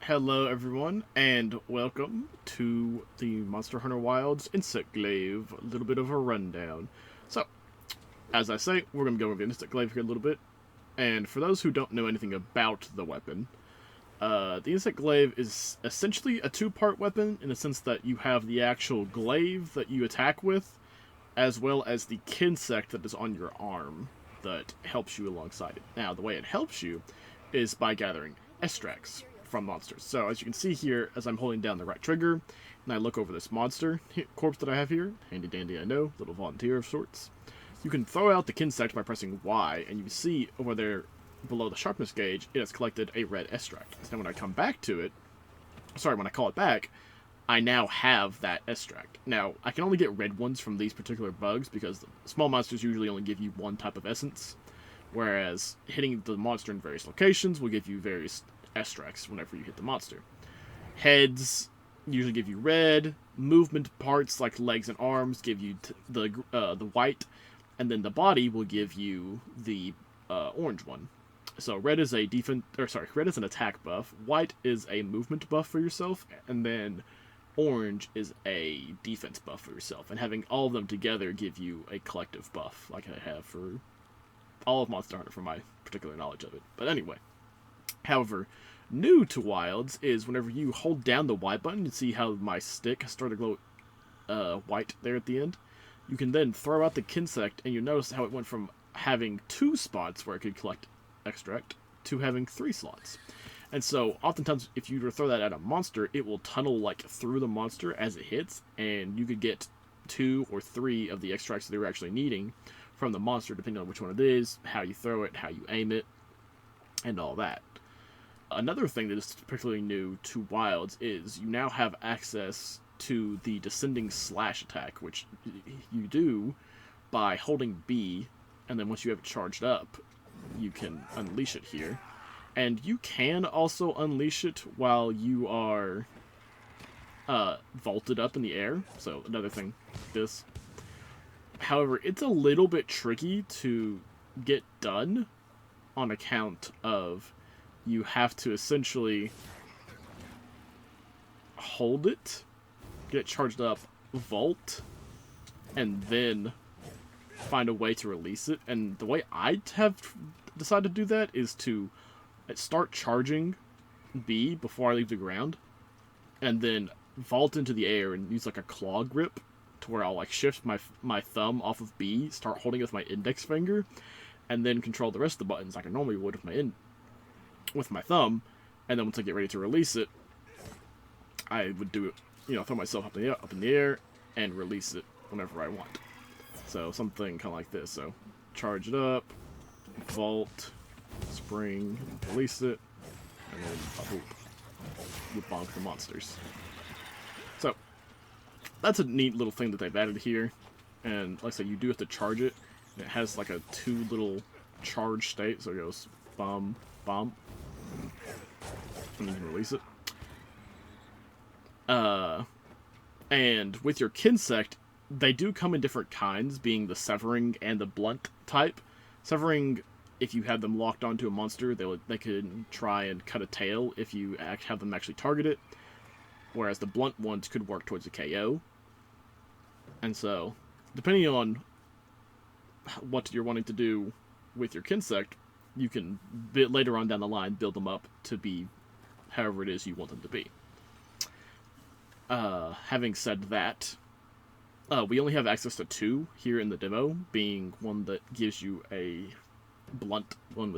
Hello everyone, and welcome to the Monster Hunter Wilds Insect Glaive. A little bit of a rundown. So, as I say, we're going to go over the Insect Glaive here a little bit. And for those who don't know anything about the weapon, the Insect Glaive is essentially a two-part weapon in the sense that you have the actual glaive that you attack with, as well as the kinsect that is on your arm that helps you alongside it. Now, the way it helps you is by gathering extracts from monsters. So as you can see here, as I'm holding down the right trigger, and I look over this monster corpse that I have here, handy dandy I know, little volunteer of sorts, you can throw out the kinsect by pressing Y, and you can see over there below the sharpness gauge, it has collected a red extract. So when I come back to it, when I call it back, I now have that extract. Now, I can only get red ones from these particular bugs because small monsters usually only give you one type of essence, whereas hitting the monster in various locations will give you various extracts whenever you hit the monster. Heads usually give you red. Movement parts like legs and arms give you the white, and then the body will give you the orange one. So red is red is an attack buff. White is a movement buff for yourself, and then orange is a defense buff for yourself. And having all of them together give you a collective buff, like I have for all of Monster Hunter, from my particular knowledge of it. But anyway. However, new to Wilds is whenever you hold down the Y button, you see how my stick started to glow white there at the end. You can then throw out the kinsect, and you notice how it went from having 2 spots where it could collect extract to having 3 slots. And so, oftentimes, if you were to throw that at a monster, it will tunnel like through the monster as it hits, and you could get 2 or 3 of the extracts that they were actually needing from the monster, depending on which one it is, how you throw it, how you aim it, and all that. Another thing that is particularly new to Wilds is you now have access to the descending slash attack, which you do by holding B, and then once you have it charged up, you can unleash it here. And you can also unleash it while you are vaulted up in the air, so another thing like this. However, it's a little bit tricky to get done on account of you have to essentially hold it, get it charged up, vault, and then find a way to release it. And the way I have decided to do that is to start charging B before I leave the ground, and then vault into the air and use like a claw grip to where I'll like shift my thumb off of B, start holding it with my index finger, and then control the rest of the buttons like I normally would with my thumb, and then once I get ready to release it, I would do it, throw myself up in the air and release it whenever I want. So something kind of like this. So charge it up, vault, spring, release it, and then you bonk the monsters. So that's a neat little thing that they've added here, and like I said, you do have to charge it. It has like a 2 little charge state, so it goes bomb, bomb, and you can release it. And with your kinsect, they do come in different kinds, being the severing and the blunt type. Severing, if you have them locked onto a monster, they can try and cut a tail if you have them actually target it, whereas the blunt ones could work towards a KO. And so, depending on what you're wanting to do with your kinsect, you can later on down the line build them up to be however it is you want them to be. Having said that, we only have access to 2 here in the demo, being one that gives you a blunt one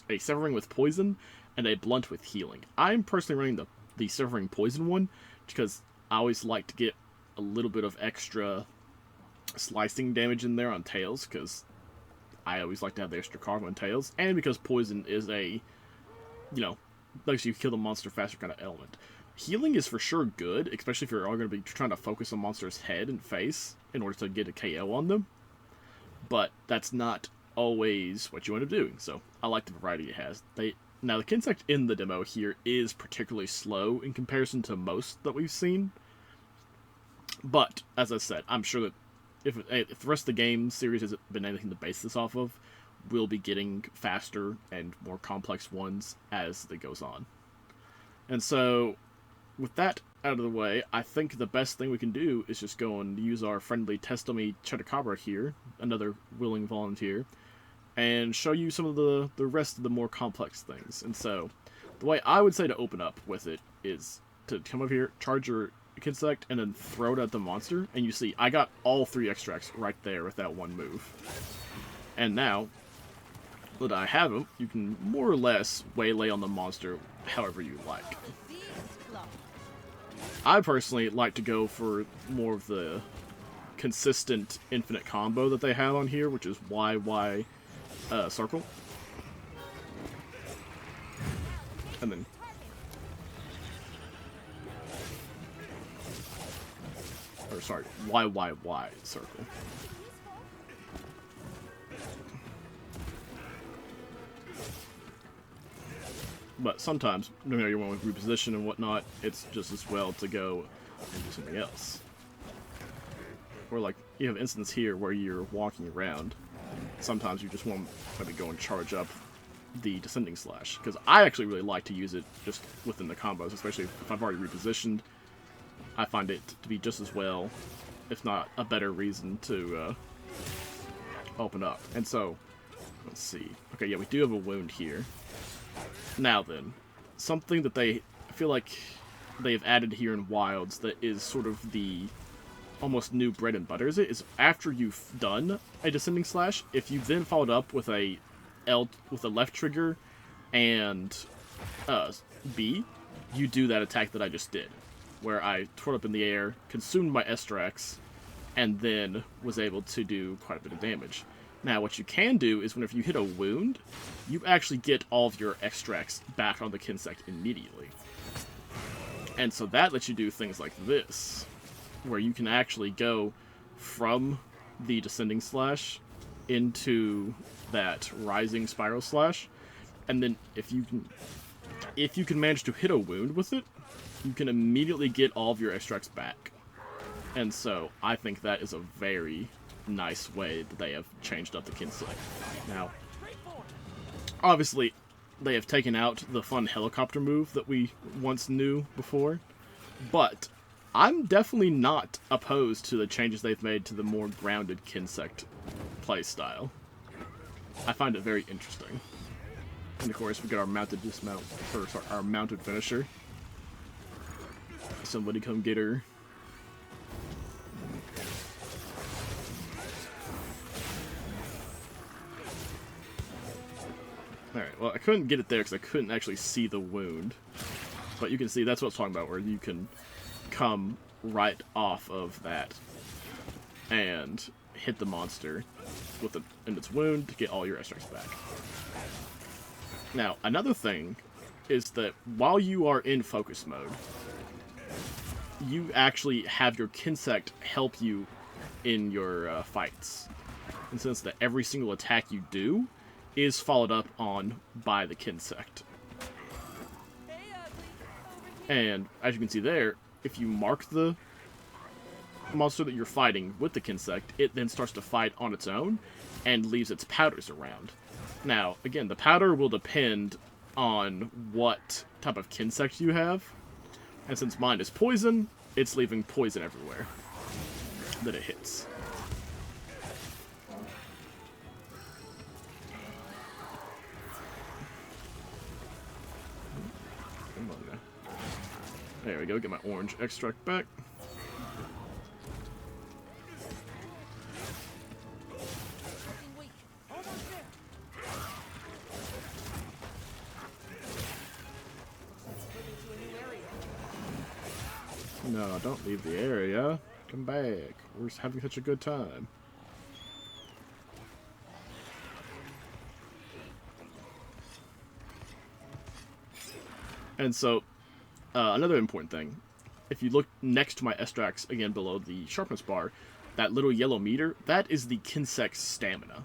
a severing with poison and a blunt with healing. I'm personally running the severing poison one because I always like to get a little bit of extra slicing damage in there on tails, because I always like to have the extra carve on tails, and because poison is a, lets you kill the monster faster kind of element. Healing is for sure good, especially if you're all going to be trying to focus on monster's head and face in order to get a KO on them, but that's not always what you end up doing, so I like the variety it has. Now, the kinsect in the demo here is particularly slow in comparison to most that we've seen, but, as I said, I'm sure that if the rest of the game series has been anything to base this off of, we'll be getting faster and more complex ones as it goes on. And so, with that out of the way, I think the best thing we can do is just go and use our friendly Testami Chedakabra here, another willing volunteer, and show you some of the rest of the more complex things. And so, the way I would say to open up with it is to come up here, charge your Kinsect, and then throw it at the monster, and you see, I got all 3 extracts right there with that one move. And now that I have them, you can more or less waylay on the monster however you like. I personally like to go for more of the consistent infinite combo that they have on here, which is YY circle. And then sorry, YYY circle. But sometimes, you know, you want to reposition and whatnot, it's just as well to go and do something else. Or like, you have an instance here where you're walking around. Sometimes you just want to maybe go and charge up the Descending Slash. Because I actually really like to use it just within the combos, especially if I've already repositioned. I find it to be just as well, if not a better reason to open up. And so, let's see. Okay, yeah, we do have a wound here. Now then, something that I feel like they've added here in Wilds that is sort of the almost new bread and butter is after you've done a Descending Slash, if you then followed up with a left trigger and B, you do that attack that I just did, where I twirled up in the air, consumed my Estrax, and then was able to do quite a bit of damage. Now, what you can do is whenever you hit a wound, you actually get all of your extracts back on the Kinsect immediately. And so that lets you do things like this, where you can actually go from the Descending Slash into that Rising Spiral Slash, and then if you can manage to hit a wound with it, you can immediately get all of your extracts back. And so I think that is a very nice way that they have changed up the Kinsect. Now, obviously, they have taken out the fun helicopter move that we once knew before, but I'm definitely not opposed to the changes they've made to the more grounded Kinsect playstyle. I find it very interesting. And of course, we got our mounted dismount, or sorry, our mounted finisher. Somebody come get her. Alright, well, I couldn't get it there because I couldn't actually see the wound. But you can see, that's what I was talking about, where you can come right off of that and hit the monster with in its wound to get all your extracts back. Now, another thing is that while you are in focus mode, you actually have your Kinsect help you in your fights. In the sense that every single attack you do is followed up on by the Kinsect. And as you can see there, if you mark the monster that you're fighting with the Kinsect, it then starts to fight on its own and leaves its powders around. Now, again, the powder will depend on what type of Kinsect you have. And since mine is poison, it's leaving poison everywhere that it hits. Come on now. There we go, get my orange extract back. No, don't leave the area. Come back. We're having such a good time. And so, another important thing. If you look next to my Estrax, again below the sharpness bar, that little yellow meter, that is the Kinsect's stamina.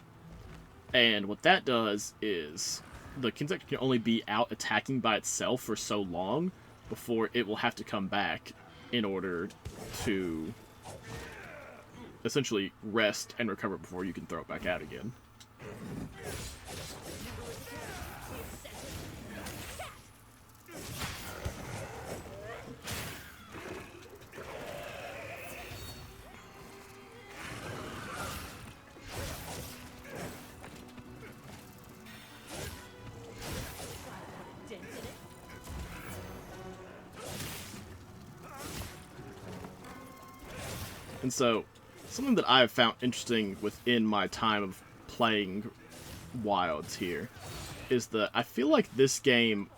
And what that does is, the Kinsect can only be out attacking by itself for so long before it will have to come back in order to essentially rest and recover before you can throw it back out again. And so, something that I have found interesting within my time of playing Wilds here is that I feel like this game,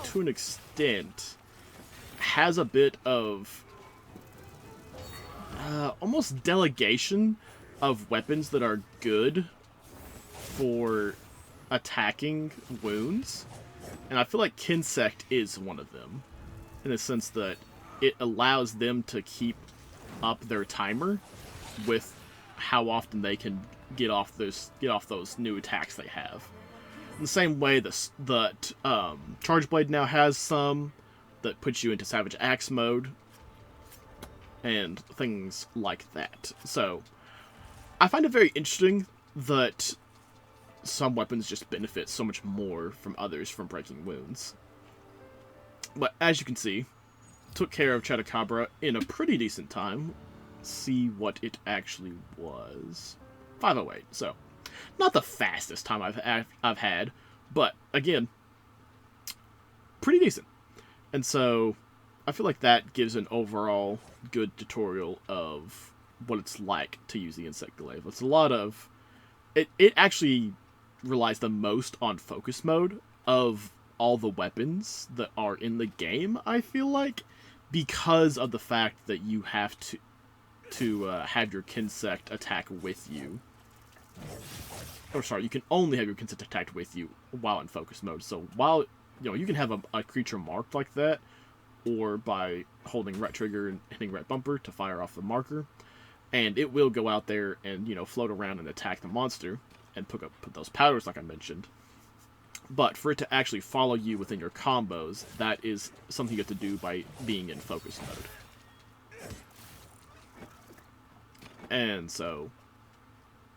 to an extent, has a bit of almost delegation of weapons that are good for attacking wounds. And I feel like Kinsect is one of them, in the sense that it allows them to keep up their timer with how often they can get off those new attacks they have. In the same way that Charge Blade now has some that puts you into Savage Axe mode, and things like that. So, I find it very interesting that some weapons just benefit so much more from others from breaking wounds. But as you can see, took care of Chatacabra in a pretty decent time. See what it actually was. 508, so not the fastest time I've had, but again, pretty decent. And so I feel like that gives an overall good tutorial of what it's like to use the Insect Glaive. It's a lot of it actually relies the most on focus mode of all the weapons that are in the game, I feel like, because of the fact that you have to have your Kinsect attack with you. Or sorry, you can only have your Kinsect attack with you while in focus mode. So while, you can have a creature marked like that, or by holding right trigger and hitting right bumper to fire off the marker, and it will go out there and, float around and attack the monster and put those powders like I mentioned. But for it to actually follow you within your combos, that is something you have to do by being in focus mode. And so,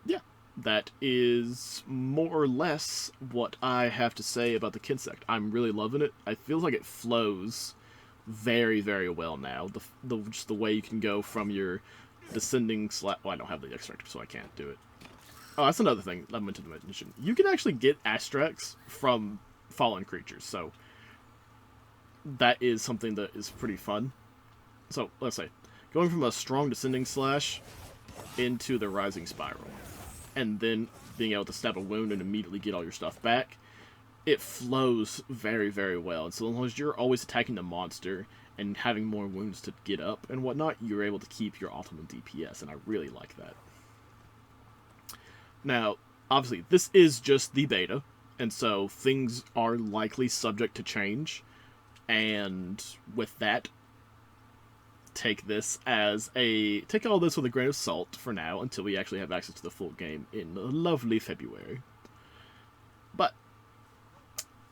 yeah, that is more or less what I have to say about the Kinsect. I'm really loving it. I feel like it flows very, very well now. Just the way you can go from your descending well, I don't have the extractor, so I can't do it. Oh, that's another thing I meant to mention. You can actually get Astrax from fallen creatures, so that is something that is pretty fun. So, let's say, going from a strong descending slash into the rising spiral, and then being able to stab a wound and immediately get all your stuff back, it flows very, very well. And so as long as you're always attacking the monster and having more wounds to get up and whatnot, you're able to keep your optimal DPS, and I really like that. Now, obviously, this is just the beta, and so things are likely subject to change, and with that, take all this with a grain of salt for now, until we actually have access to the full game in lovely February. But,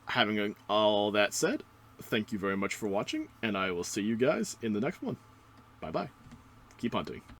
having all that said, thank you very much for watching, and I will see you guys in the next one. Bye-bye. Keep hunting.